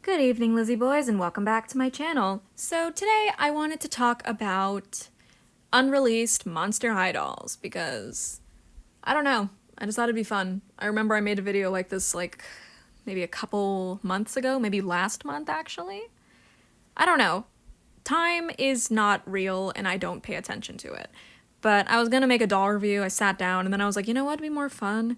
Good evening, Lizzie boys, and welcome back to my channel. So today I wanted to talk about unreleased Monster High dolls because, I don't know, I just thought it'd be fun. I remember I made a video like this maybe a couple months ago, maybe last month actually. I don't know. Time is not real and I don't pay attention to it. But I was gonna make a doll review, I sat down, and then I was like, you know what'd be more fun?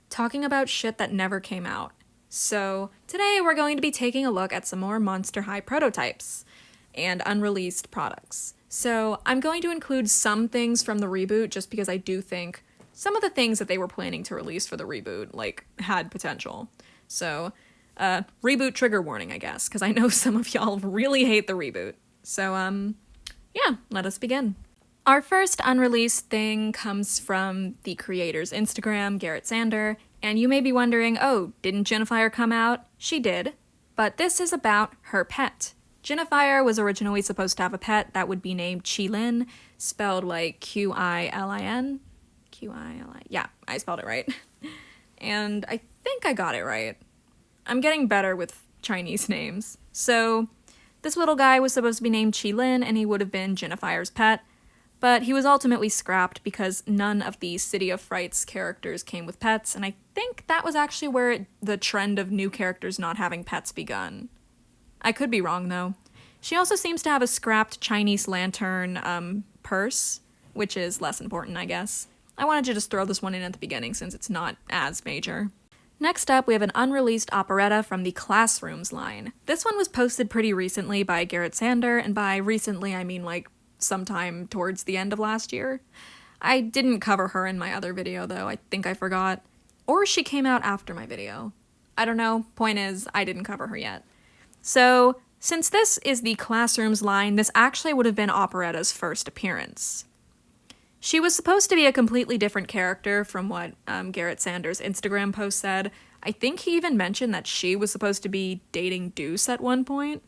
Talking about shit that never came out. So today we're going to be taking a look at some more Monster High prototypes and unreleased products. So I'm going to include some things from the reboot just because I do think some of the things that they were planning to release for the reboot, had potential. So, reboot trigger warning, I guess, because I know some of y'all really hate the reboot. So, yeah, let us begin. Our first unreleased thing comes from the creator's Instagram, Garrett Sander, and you may be wondering, oh, didn't Jinafire come out? She did, but this is about her pet. Jinafire was originally supposed to have a pet that would be named Qilin, spelled like Q-I-L-I-N. Q-I-L-I, yeah, I spelled it right. And I think I got it right. I'm getting better with Chinese names. So, this little guy was supposed to be named Qilin, and he would have been Jinafire's pet, but he was ultimately scrapped because none of the City of Frights characters came with pets, and I think that was actually where the trend of new characters not having pets begun. I could be wrong, though. She also seems to have a scrapped Chinese lantern purse, which is less important, I guess. I wanted to just throw this one in at the beginning since it's not as major. Next up, we have an unreleased Operetta from the Classrooms line. This one was posted pretty recently by Garrett Sander, and by recently I mean sometime towards the end of last year. I didn't cover her in my other video though, I think I forgot. Or she came out after my video. I don't know, point is, I didn't cover her yet. So, since this is the Classrooms line, this actually would have been Operetta's first appearance. She was supposed to be a completely different character from what Garrett Sander's Instagram post said. I think he even mentioned that she was supposed to be dating Deuce at one point.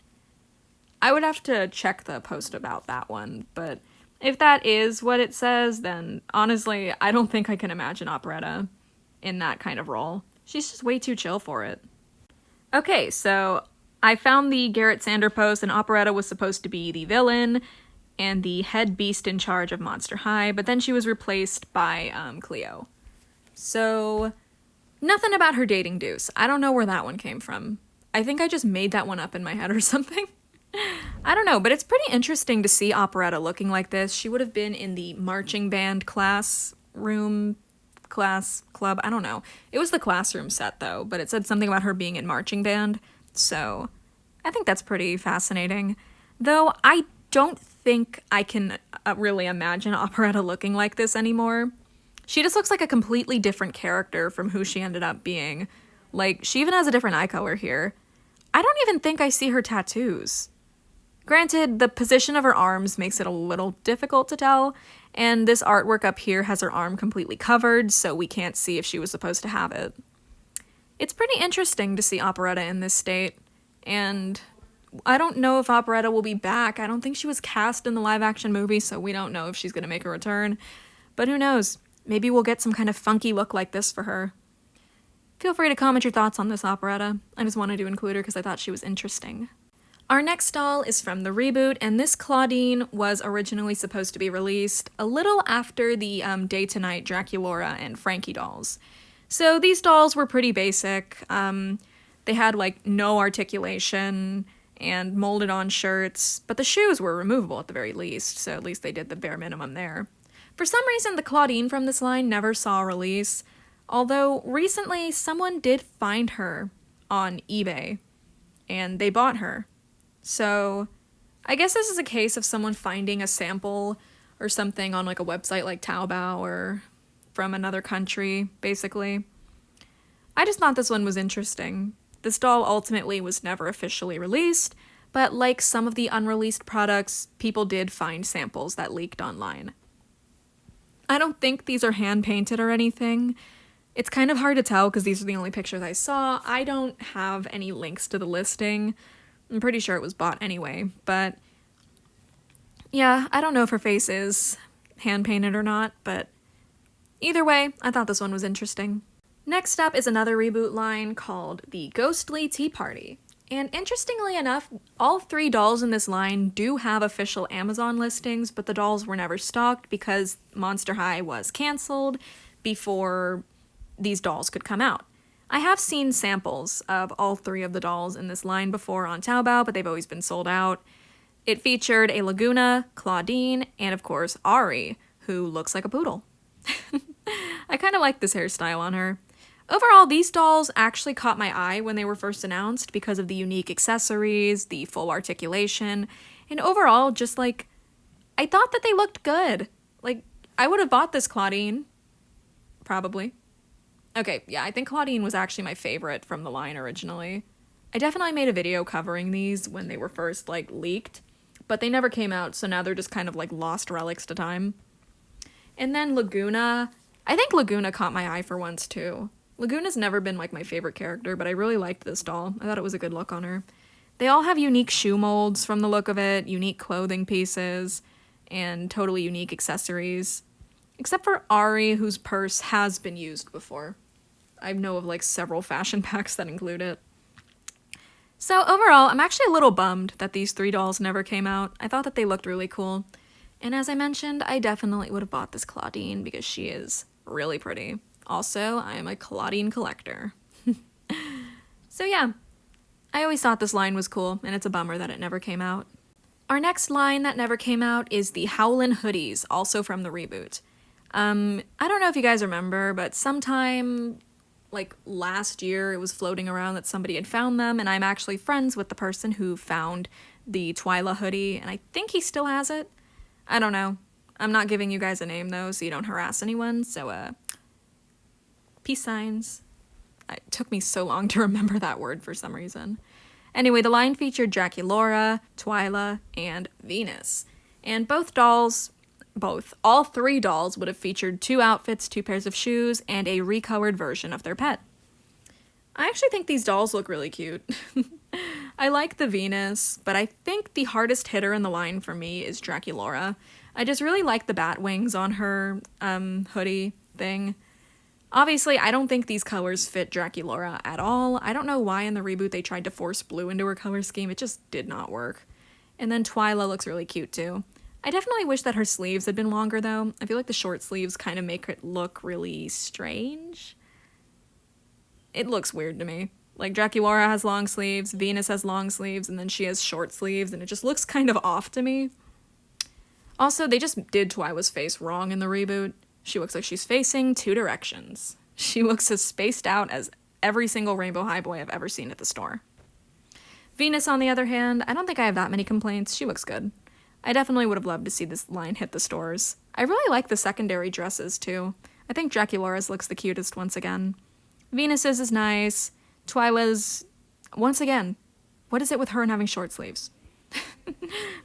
I would have to check the post about that one, but if that is what it says, then honestly, I don't think I can imagine Operetta in that kind of role. She's just way too chill for it. Okay, so I found the Garrett Sander post, and Operetta was supposed to be the villain and the head beast in charge of Monster High, but then she was replaced by Cleo. So, nothing about her dating Deuce. I don't know where that one came from. I think I just made that one up in my head or something. I don't know, but it's pretty interesting to see Operetta looking like this. She would have been in the marching band class club, I don't know. It was the classroom set though, but it said something about her being in marching band, so I think that's pretty fascinating. Though I don't think I can really imagine Operetta looking like this anymore. She just looks like a completely different character from who she ended up being. She even has a different eye color here. I don't even think I see her tattoos. Granted, the position of her arms makes it a little difficult to tell, and this artwork up here has her arm completely covered, so we can't see if she was supposed to have it. It's pretty interesting to see Operetta in this state, and I don't know if Operetta will be back. I don't think she was cast in the live-action movie, so we don't know if she's gonna make a return. But who knows? Maybe we'll get some kind of funky look like this for her. Feel free to comment your thoughts on this Operetta. I just wanted to include her because I thought she was interesting. Our next doll is from the reboot, and this Clawdeen was originally supposed to be released a little after the Day to Night Draculaura and Frankie dolls. So these dolls were pretty basic. They had no articulation and molded on shirts, but the shoes were removable at the very least, so at least they did the bare minimum there. For some reason, the Clawdeen from this line never saw a release, although recently someone did find her on eBay, and they bought her. So, I guess this is a case of someone finding a sample or something on a website like Taobao or from another country, basically. I just thought this one was interesting. This doll ultimately was never officially released, but like some of the unreleased products, people did find samples that leaked online. I don't think these are hand-painted or anything. It's kind of hard to tell because these are the only pictures I saw. I don't have any links to the listing. I'm pretty sure it was bought anyway, but yeah, I don't know if her face is hand-painted or not, but either way, I thought this one was interesting. Next up is another reboot line called the Ghostly Tea Party, And interestingly enough, all 3 dolls in this line do have official Amazon listings, but the dolls were never stocked because Monster High was canceled before these dolls could come out. I have seen samples of all 3 of the dolls in this line before on Taobao, but they've always been sold out. It featured a Laguna, Clawdeen, and of course Ari, who looks like a poodle. I kind of like this hairstyle on her. Overall, these dolls actually caught my eye when they were first announced because of the unique accessories, the full articulation, and overall, just like, I thought that they looked good. Like, I would have bought this Clawdeen. Probably. Okay, yeah, I think Clawdeen was actually my favorite from the line originally. I definitely made a video covering these when they were first, like, leaked, but they never came out, so now they're just kind of like lost relics to time. And then Laguna. I think Laguna caught my eye for once, too. Laguna's never been, like, my favorite character, but I really liked this doll. I thought it was a good look on her. They all have unique shoe molds from the look of it, unique clothing pieces, and totally unique accessories. Except for Ari, whose purse has been used before. I know of, like, several fashion packs that include it. So overall, I'm actually a little bummed that these 3 dolls never came out. I thought that they looked really cool. And as I mentioned, I definitely would have bought this Clawdeen because she is really pretty. Also, I am a Clawdeen collector. So yeah, I always thought this line was cool, and it's a bummer that it never came out. Our next line that never came out is the Howlin Hoodies, also from the reboot. I don't know if you guys remember, but sometime, like, last year it was floating around that somebody had found them, and I'm actually friends with the person who found the Twyla hoodie, and I think he still has it. I don't know. I'm not giving you guys a name, though, so you don't harass anyone, so, peace signs. It took me so long to remember that word for some reason. Anyway, the line featured Draculaura, Twyla, and Venus. And all 3 dolls would have featured 2 outfits, 2 pairs of shoes, and a recolored version of their pet. I actually think these dolls look really cute. I like the Venus, but I think the hardest hitter in the line for me is Draculaura. I just really like the bat wings on her hoodie thing. Obviously, I don't think these colors fit Draculaura at all. I don't know why in the reboot they tried to force blue into her color scheme. It just did not work. And then Twyla looks really cute too. I definitely wish that her sleeves had been longer though. I feel like the short sleeves kind of make it look really strange. It looks weird to me. Like, Draculaura has long sleeves, Venus has long sleeves, and then she has short sleeves, and it just looks kind of off to me. Also, they just did Twyla's face wrong in the reboot. She looks like she's facing 2 directions. She looks as spaced out as every single Rainbow High boy I've ever seen at the store. Venus, on the other hand, I don't think I have that many complaints. She looks good. I definitely would have loved to see this line hit the stores. I really like the secondary dresses, too. I think Draculaura's looks the cutest once again. Venus's is nice. Twyla's, once again, what is it with her and having short sleeves?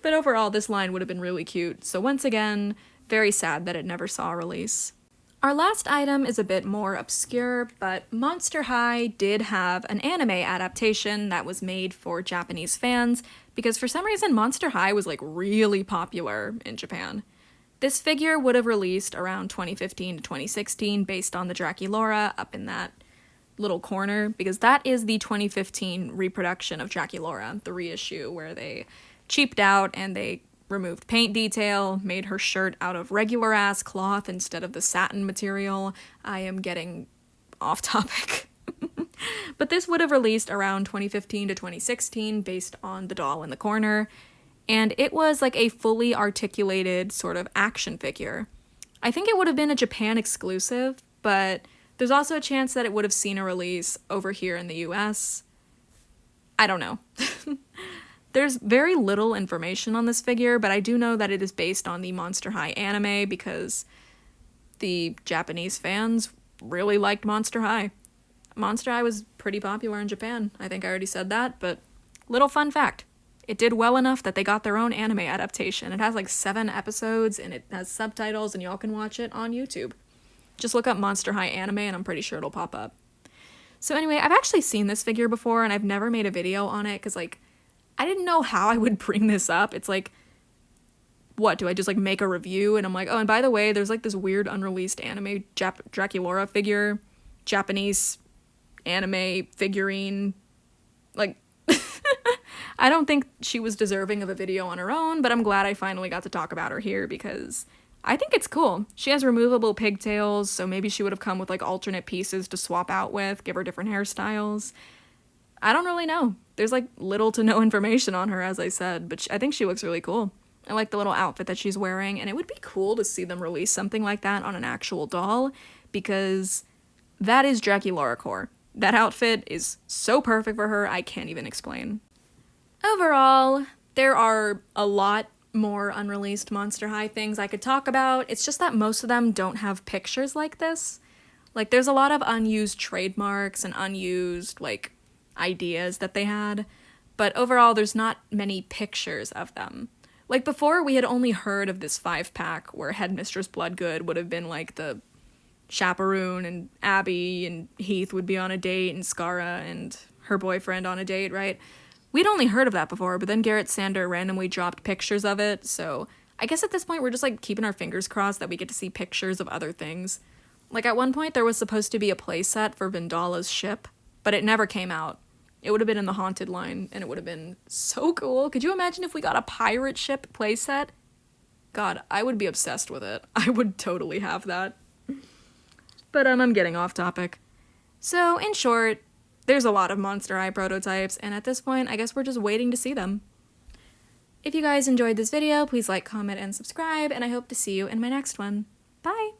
But overall, this line would have been really cute. So once again, very sad that it never saw a release. Our last item is a bit more obscure, but Monster High did have an anime adaptation that was made for Japanese fans because for some reason Monster High was like really popular in Japan. This figure would have released around 2015 to 2016 based on the Draculaura up in that little corner because that is the 2015 reproduction of Draculaura, the reissue where they cheaped out and they removed paint detail, made her shirt out of regular ass cloth instead of the satin material. I am getting off topic. But this would have released around 2015 to 2016 based on the doll in the corner, and it was like a fully articulated sort of action figure. I think it would have been a Japan exclusive, but there's also a chance that it would have seen a release over here in the US. I don't know. There's very little information on this figure, but I do know that it is based on the Monster High anime because the Japanese fans really liked Monster High. Monster High was pretty popular in Japan. I think I already said that, but little fun fact. It did well enough that they got their own anime adaptation. It has like 7 episodes and it has subtitles and y'all can watch it on YouTube. Just look up Monster High anime and I'm pretty sure it'll pop up. So anyway, I've actually seen this figure before and I've never made a video on it because like I didn't know how I would bring this up. It's like, what, do I just like make a review? And I'm like, oh, and by the way, there's like this weird unreleased anime Draculaura figure, Japanese anime figurine. Like, I don't think she was deserving of a video on her own, but I'm glad I finally got to talk about her here because I think it's cool. She has removable pigtails, so maybe she would have come with like alternate pieces to swap out with, give her different hairstyles. I don't really know. There's like little to no information on her, as I said, but I think she looks really cool. I like the little outfit that she's wearing, and it would be cool to see them release something like that on an actual doll, because that is Draculaura core. That outfit is so perfect for her, I can't even explain. Overall, there are a lot more unreleased Monster High things I could talk about. It's just that most of them don't have pictures like this. Like, there's a lot of unused trademarks and unused, like, ideas that they had, but overall, there's not many pictures of them. Like, before, we had only heard of this 5-pack where Headmistress Bloodgood would have been, like, the chaperone, and Abby and Heath would be on a date, and Skara and her boyfriend on a date, right? We'd only heard of that before, but then Garrett Sander randomly dropped pictures of it, so I guess at this point we're just, like, keeping our fingers crossed that we get to see pictures of other things. Like, at one point there was supposed to be a playset for Vendala's ship, but it never came out. It would have been in the Haunted line, and it would have been so cool. Could you imagine if we got a pirate ship playset? God, I would be obsessed with it. I would totally have that. But I'm getting off topic. So, in short, there's a lot of Monster High prototypes, and at this point, I guess we're just waiting to see them. If you guys enjoyed this video, please like, comment, and subscribe, and I hope to see you in my next one. Bye!